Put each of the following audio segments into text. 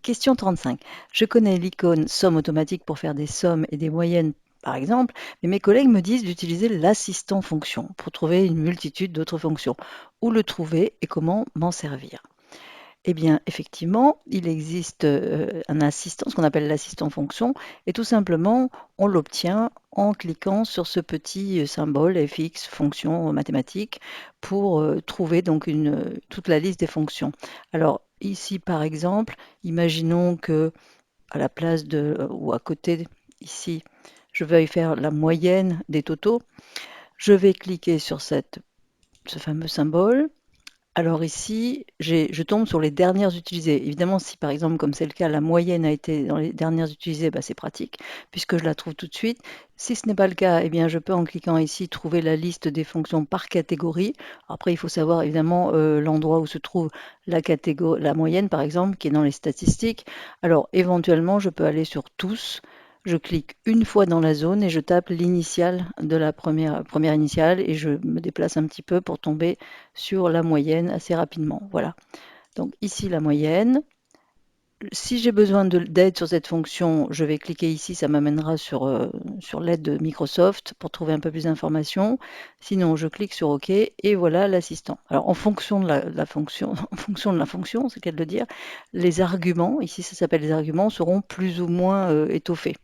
Question 35. Je connais l'icône somme automatique pour faire des sommes et des moyennes, par exemple, mais mes collègues me disent d'utiliser l'assistant fonction pour trouver une multitude d'autres fonctions. Où le trouver et comment m'en servir? Eh bien, effectivement, il existe un assistant, ce qu'on appelle l'assistant fonction, et tout simplement, on l'obtient en cliquant sur ce petit symbole fx fonction mathématique pour trouver donc toute la liste des fonctions. Alors ici, par exemple, imaginons que à la place de ou à côté ici, je veuille faire la moyenne des totaux. Je vais cliquer sur ce fameux symbole. Alors ici, je tombe sur les dernières utilisées. Évidemment, si par exemple, comme c'est le cas, la moyenne a été dans les dernières utilisées, bah, c'est pratique puisque je la trouve tout de suite. Si ce n'est pas le cas, eh bien, je peux en cliquant ici trouver la liste des fonctions par catégorie. Après, il faut savoir évidemment l'endroit où se trouve la moyenne, par exemple, qui est dans les statistiques. Alors éventuellement, je peux aller sur tous. Je clique une fois dans la zone et je tape l'initiale de la première initiale et je me déplace un petit peu pour tomber sur la moyenne assez rapidement. Voilà. Donc ici la moyenne. Si j'ai besoin d'aide sur cette fonction, je vais cliquer ici, ça m'amènera sur l'aide de Microsoft pour trouver un peu plus d'informations. Sinon, je clique sur OK et voilà l'assistant. Alors en fonction de la fonction, en fonction de la fonction, c'est le cas de le dire, les arguments, ici ça s'appelle les arguments, seront plus ou moins étoffés.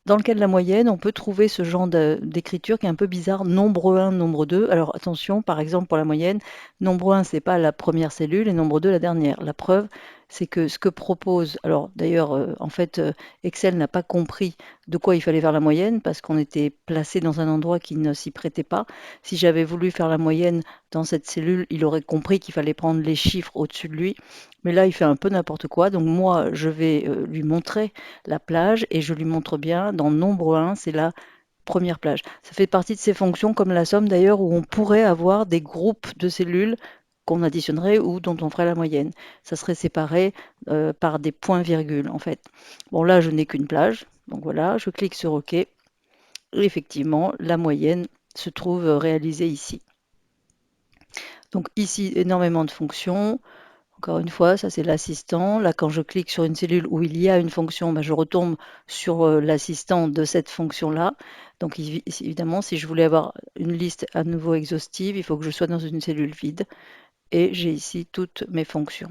Dans le cas de la moyenne, on peut trouver ce genre d'écriture qui est un peu bizarre, nombre 1, nombre 2. Alors attention, par exemple pour la moyenne, nombre 1, c'est pas la première cellule et nombre 2, la dernière. La preuve, c'est que ce que propose, alors d'ailleurs, en fait, Excel n'a pas compris de quoi il fallait faire la moyenne parce qu'on était placé dans un endroit qui ne s'y prêtait pas. Si j'avais voulu faire la moyenne dans cette cellule, il aurait compris qu'il fallait prendre les chiffres au-dessus de lui. Mais là, il fait un peu n'importe quoi. Donc moi, je vais lui montrer la plage et je lui montre bien dans nombre 1, c'est la première plage. Ça fait partie de ces fonctions comme la somme d'ailleurs où on pourrait avoir des groupes de cellules qu'on additionnerait ou dont on ferait la moyenne. Ça serait séparé par des points-virgules en fait. Bon là, je n'ai qu'une plage, donc voilà, je clique sur OK et effectivement, la moyenne se trouve réalisée ici. Donc ici, énormément de fonctions. Encore une fois, ça c'est l'assistant. Là, quand je clique sur une cellule où il y a une fonction, ben, je retombe sur l'assistant de cette fonction-là. Donc évidemment, si je voulais avoir une liste à nouveau exhaustive, il faut que je sois dans une cellule vide. Et j'ai ici toutes mes fonctions.